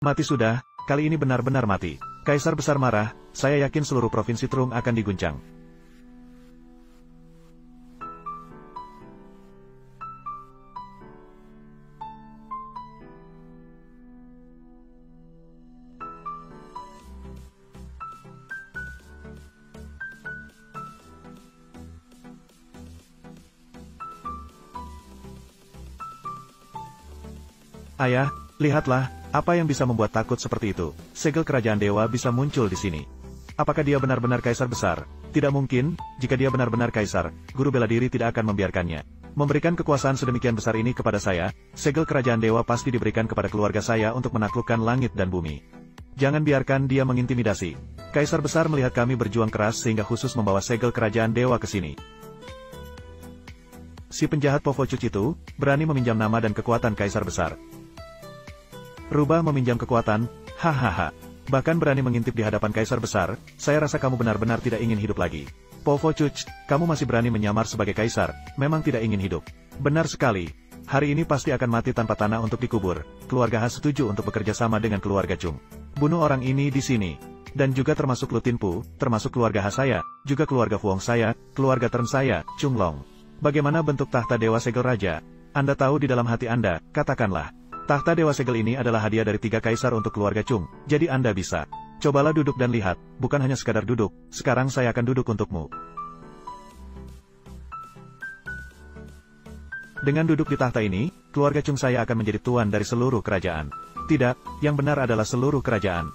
Mati sudah, kali ini benar-benar mati. Kaisar besar marah, saya yakin seluruh provinsi Trung akan diguncang. Ayah, lihatlah, apa yang bisa membuat takut seperti itu? Segel kerajaan dewa bisa muncul di sini. Apakah dia benar-benar kaisar besar? Tidak mungkin, jika dia benar-benar kaisar, guru bela diri tidak akan membiarkannya. Memberikan kekuasaan sedemikian besar ini kepada saya, segel kerajaan dewa pasti diberikan kepada keluarga saya untuk menaklukkan langit dan bumi. Jangan biarkan dia mengintimidasi. Kaisar besar melihat kami berjuang keras sehingga khusus membawa segel kerajaan dewa ke sini. Si penjahat Povocuc itu, berani meminjam nama dan kekuatan kaisar besar. Rubah meminjam kekuatan, hahaha. Bahkan berani mengintip di hadapan kaisar besar, saya rasa kamu benar-benar tidak ingin hidup lagi. Povocuc, kamu masih berani menyamar sebagai kaisar, memang tidak ingin hidup. Benar sekali. Hari ini pasti akan mati tanpa tanah untuk dikubur. Keluarga Han setuju untuk bekerja sama dengan keluarga Chung. Bunuh orang ini di sini. Dan juga termasuk Lutinpu, termasuk keluarga Han saya, juga keluarga Fuong saya, keluarga Tern saya, Chung Long. Bagaimana bentuk tahta Dewa Segel Raja? Anda tahu di dalam hati Anda, katakanlah. Tahta Dewa Segel ini adalah hadiah dari 3 kaisar untuk keluarga Chung, jadi Anda bisa. Cobalah duduk dan lihat, bukan hanya sekadar duduk, sekarang saya akan duduk untukmu. Dengan duduk di tahta ini, keluarga Chung saya akan menjadi tuan dari seluruh kerajaan. Tidak, yang benar adalah seluruh kerajaan.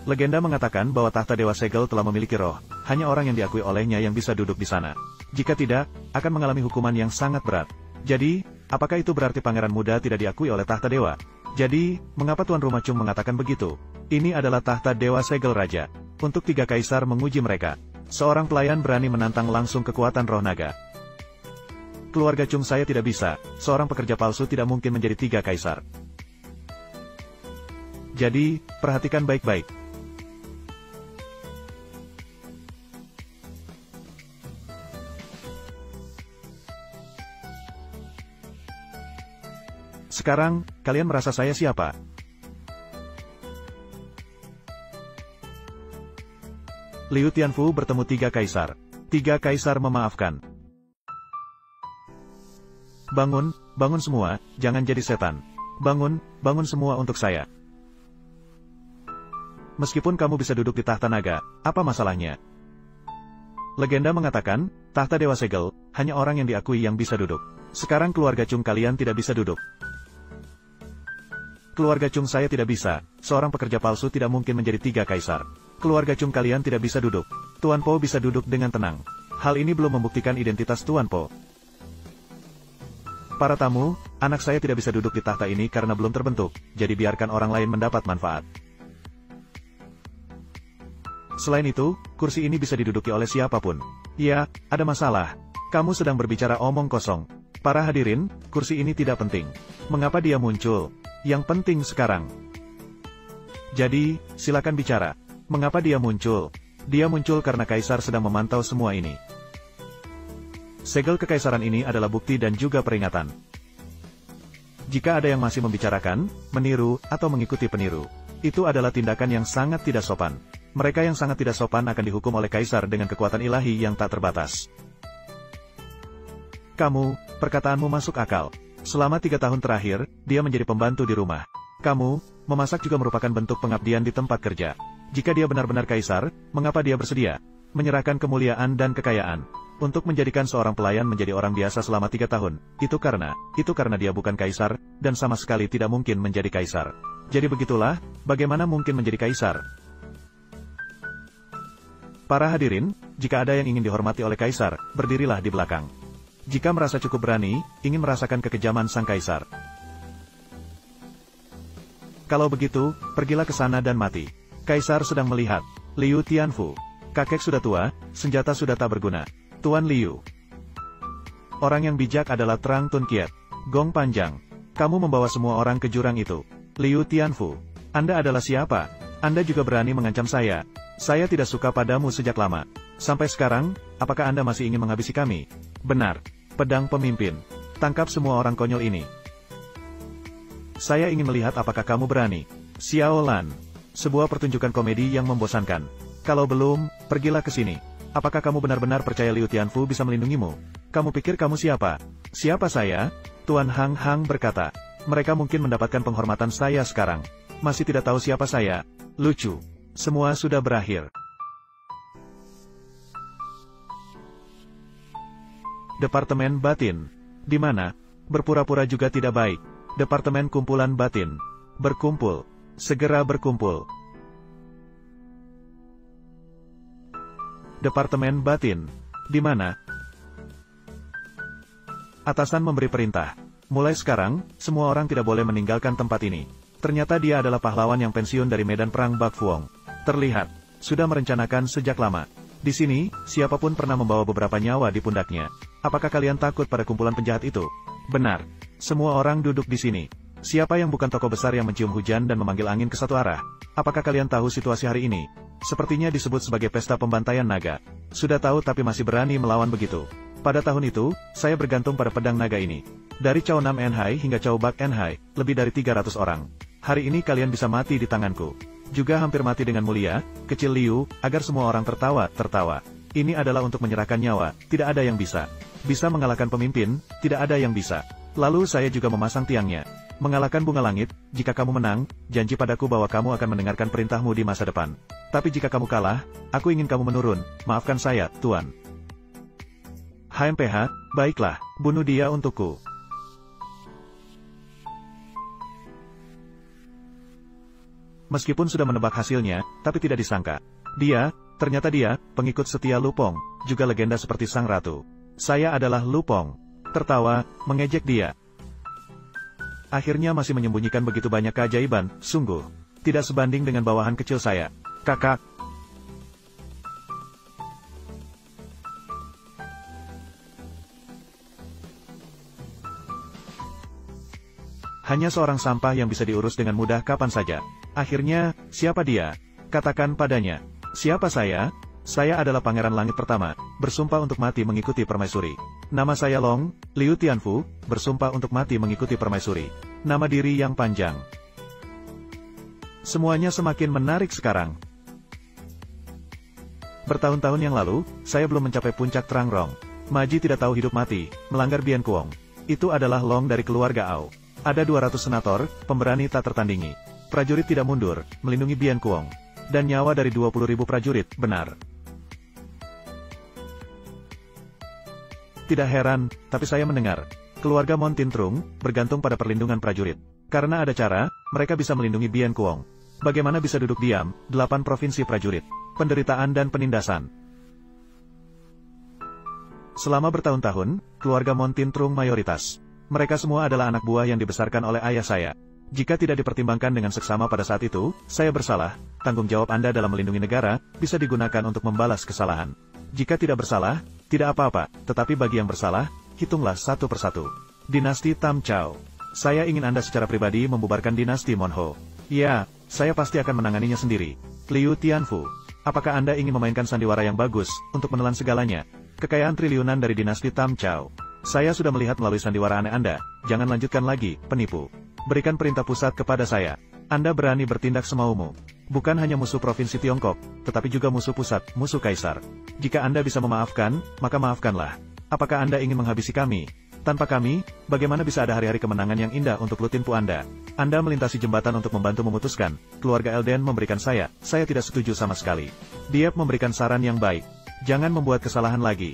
Legenda mengatakan bahwa tahta Dewa Segel telah memiliki roh, hanya orang yang diakui olehnya yang bisa duduk di sana. Jika tidak, akan mengalami hukuman yang sangat berat. Jadi, apakah itu berarti pangeran muda tidak diakui oleh tahta dewa? Jadi, mengapa Tuan Rumah Chung mengatakan begitu? Ini adalah tahta Dewa Segel Raja. Untuk 3 kaisar menguji mereka. Seorang pelayan berani menantang langsung kekuatan roh naga. Keluarga Chung saya tidak bisa, seorang pekerja palsu tidak mungkin menjadi 3 kaisar. Jadi, perhatikan baik-baik. Sekarang, kalian merasa saya siapa? Liu Tianfu bertemu 3 kaisar. 3 kaisar memaafkan. Bangun, bangun semua, jangan jadi setan. Bangun, bangun semua untuk saya. Meskipun kamu bisa duduk di tahta naga, apa masalahnya? Legenda mengatakan, tahta Dewa Segel, hanya orang yang diakui yang bisa duduk. Sekarang keluarga Chung kalian tidak bisa duduk. Keluarga Chung saya tidak bisa, seorang pekerja palsu tidak mungkin menjadi 3 kaisar. Keluarga Chung kalian tidak bisa duduk. Tuan Po bisa duduk dengan tenang. Hal ini belum membuktikan identitas Tuan Po. Para tamu, anak saya tidak bisa duduk di tahta ini karena belum terbentuk, jadi biarkan orang lain mendapat manfaat. Selain itu, kursi ini bisa diduduki oleh siapapun. Ya, ada masalah. Kamu sedang berbicara omong kosong. Para hadirin, kursi ini tidak penting. Mengapa dia muncul? Yang penting sekarang. Jadi, silakan bicara. Mengapa dia muncul? Dia muncul karena kaisar sedang memantau semua ini. Segel kekaisaran ini adalah bukti dan juga peringatan. Jika ada yang masih membicarakan, meniru, atau mengikuti peniru, itu adalah tindakan yang sangat tidak sopan. Mereka yang sangat tidak sopan akan dihukum oleh kaisar dengan kekuatan ilahi yang tak terbatas. Kamu, perkataanmu masuk akal. Selama 3 tahun terakhir, dia menjadi pembantu di rumah. Kamu, memasak juga merupakan bentuk pengabdian di tempat kerja. Jika dia benar-benar kaisar, mengapa dia bersedia menyerahkan kemuliaan dan kekayaan untuk menjadikan seorang pelayan menjadi orang biasa selama 3 tahun? Itu karena dia bukan kaisar, dan sama sekali tidak mungkin menjadi kaisar. Jadi begitulah, bagaimana mungkin menjadi kaisar? Para hadirin, jika ada yang ingin dihormati oleh kaisar, berdirilah di belakang. Jika merasa cukup berani, ingin merasakan kekejaman sang kaisar. Kalau begitu, pergilah ke sana dan mati. Kaisar sedang melihat. Liu Tianfu. Kakek sudah tua, senjata sudah tak berguna. Tuan Liu. Orang yang bijak adalah Trang Tun Kiat. Gong panjang. Kamu membawa semua orang ke jurang itu. Liu Tianfu. Anda adalah siapa? Anda juga berani mengancam saya. Saya tidak suka padamu sejak lama. Sampai sekarang, apakah Anda masih ingin menghabisi kami? Benar. Pedang pemimpin. Tangkap semua orang konyol ini. Saya ingin melihat apakah kamu berani. Xiao Lan. Sebuah pertunjukan komedi yang membosankan. Kalau belum, pergilah ke sini. Apakah kamu benar-benar percaya Liu Tianfu bisa melindungimu? Kamu pikir kamu siapa? Siapa saya? Tuan Hang Hang berkata. Mereka mungkin mendapatkan penghormatan saya sekarang. Masih tidak tahu siapa saya. Lucu. Semua sudah berakhir. Departemen Batin. Di mana? Berpura-pura juga tidak baik. Departemen Kumpulan Batin. Berkumpul. Segera berkumpul. Departemen Batin. Di mana? Atasan memberi perintah. Mulai sekarang, semua orang tidak boleh meninggalkan tempat ini. Ternyata dia adalah pahlawan yang pensiun dari medan perang Bak Fuong. Terlihat, sudah merencanakan sejak lama. Di sini, siapapun pernah membawa beberapa nyawa di pundaknya. Apakah kalian takut pada kumpulan penjahat itu? Benar. Semua orang duduk di sini. Siapa yang bukan tokoh besar yang mencium hujan dan memanggil angin ke satu arah? Apakah kalian tahu situasi hari ini? Sepertinya disebut sebagai pesta pembantaian naga. Sudah tahu tapi masih berani melawan begitu. Pada tahun itu, saya bergantung pada pedang naga ini. Dari Cao Nam Enhai hingga Cao Bak Enhai, lebih dari 300 orang. Hari ini kalian bisa mati di tanganku. Juga hampir mati dengan mulia, kecil Liu, agar semua orang tertawa. Ini adalah untuk menyerahkan nyawa, tidak ada yang bisa. Bisa mengalahkan pemimpin, tidak ada yang bisa. Lalu saya juga memasang tiangnya. Mengalahkan bunga langit, jika kamu menang, janji padaku bahwa kamu akan mendengarkan perintahmu di masa depan. Tapi jika kamu kalah, aku ingin kamu menurun, maafkan saya, Tuan. HMPH, baiklah, bunuh dia untukku. Meskipun sudah menebak hasilnya, tapi tidak disangka. Ternyata dia, pengikut setia Lupong, juga legenda seperti Sang Ratu. Saya adalah Lupong. Tertawa, mengejek dia. Akhirnya masih menyembunyikan begitu banyak keajaiban, sungguh. Tidak sebanding dengan bawahan kecil saya. Kakak. Hanya seorang sampah yang bisa diurus dengan mudah kapan saja. Akhirnya, siapa dia? Katakan padanya. Siapa saya? Saya adalah Pangeran Langit Pertama, bersumpah untuk mati mengikuti permaisuri. Nama saya Long, Liu Tianfu, bersumpah untuk mati mengikuti permaisuri. Nama diri yang panjang. Semuanya semakin menarik sekarang. Bertahun-tahun yang lalu, saya belum mencapai puncak Trang Rong. Maji tidak tahu hidup mati, melanggar Bian Kuong. Itu adalah Long dari keluarga Ao. Ada 200 senator, pemberani tak tertandingi. Prajurit tidak mundur, melindungi Bian Kuong. Dan nyawa dari 20.000 prajurit, benar. Tidak heran, tapi saya mendengar. Keluarga Mon Tintrung, bergantung pada perlindungan prajurit. Karena ada cara, mereka bisa melindungi Bian Kuong. Bagaimana bisa duduk diam, 8 provinsi prajurit. Penderitaan dan penindasan. Selama bertahun-tahun, keluarga Mon Tintrung mayoritas. Mereka semua adalah anak buah yang dibesarkan oleh ayah saya. Jika tidak dipertimbangkan dengan seksama pada saat itu, saya bersalah. Tanggung jawab Anda dalam melindungi negara, bisa digunakan untuk membalas kesalahan. Jika tidak bersalah, tidak apa-apa, tetapi bagi yang bersalah, hitunglah satu persatu. Dinasti Tam Chao. Saya ingin Anda secara pribadi membubarkan dinasti Monho. Ya, saya pasti akan menanganinya sendiri. Liu Tianfu. Apakah Anda ingin memainkan sandiwara yang bagus, untuk menelan segalanya? Kekayaan triliunan dari dinasti Tam Chao. Saya sudah melihat melalui sandiwara aneh Anda, jangan lanjutkan lagi, penipu. Berikan perintah pusat kepada saya. Anda berani bertindak semaumu. Bukan hanya musuh provinsi Tiongkok, tetapi juga musuh pusat, musuh kaisar. Jika Anda bisa memaafkan, maka maafkanlah. Apakah Anda ingin menghabisi kami? Tanpa kami, bagaimana bisa ada hari-hari kemenangan yang indah untuk Lutinpu Anda? Anda melintasi jembatan untuk membantu memutuskan. Keluarga Elden memberikan saya tidak setuju sama sekali. Dia memberikan saran yang baik. Jangan membuat kesalahan lagi.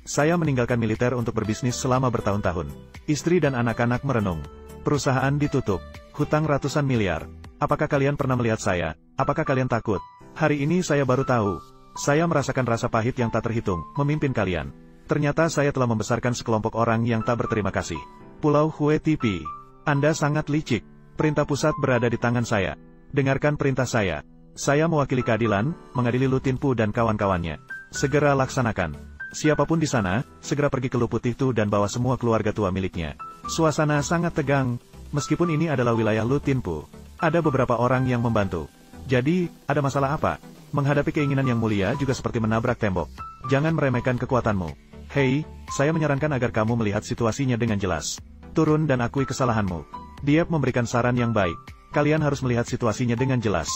Saya meninggalkan militer untuk berbisnis selama bertahun-tahun. Istri dan anak-anak merenung. Perusahaan ditutup. Hutang ratusan miliar. Apakah kalian pernah melihat saya? Apakah kalian takut? Hari ini saya baru tahu. Saya merasakan rasa pahit yang tak terhitung, memimpin kalian. Ternyata saya telah membesarkan sekelompok orang yang tak berterima kasih. Pulau Hue Tipi. Anda sangat licik. Perintah pusat berada di tangan saya. Dengarkan perintah saya. Saya mewakili keadilan, mengadili Lutinpu dan kawan-kawannya. Segera laksanakan. Siapapun di sana, segera pergi ke Luputih Tu dan bawa semua keluarga tua miliknya. Suasana sangat tegang, meskipun ini adalah wilayah Lutinpu. Ada beberapa orang yang membantu. Jadi, ada masalah apa? Menghadapi keinginan yang mulia juga seperti menabrak tembok. Jangan meremehkan kekuatanmu. Hei, saya menyarankan agar kamu melihat situasinya dengan jelas. Turun dan akui kesalahanmu. Diep memberikan saran yang baik. Kalian harus melihat situasinya dengan jelas.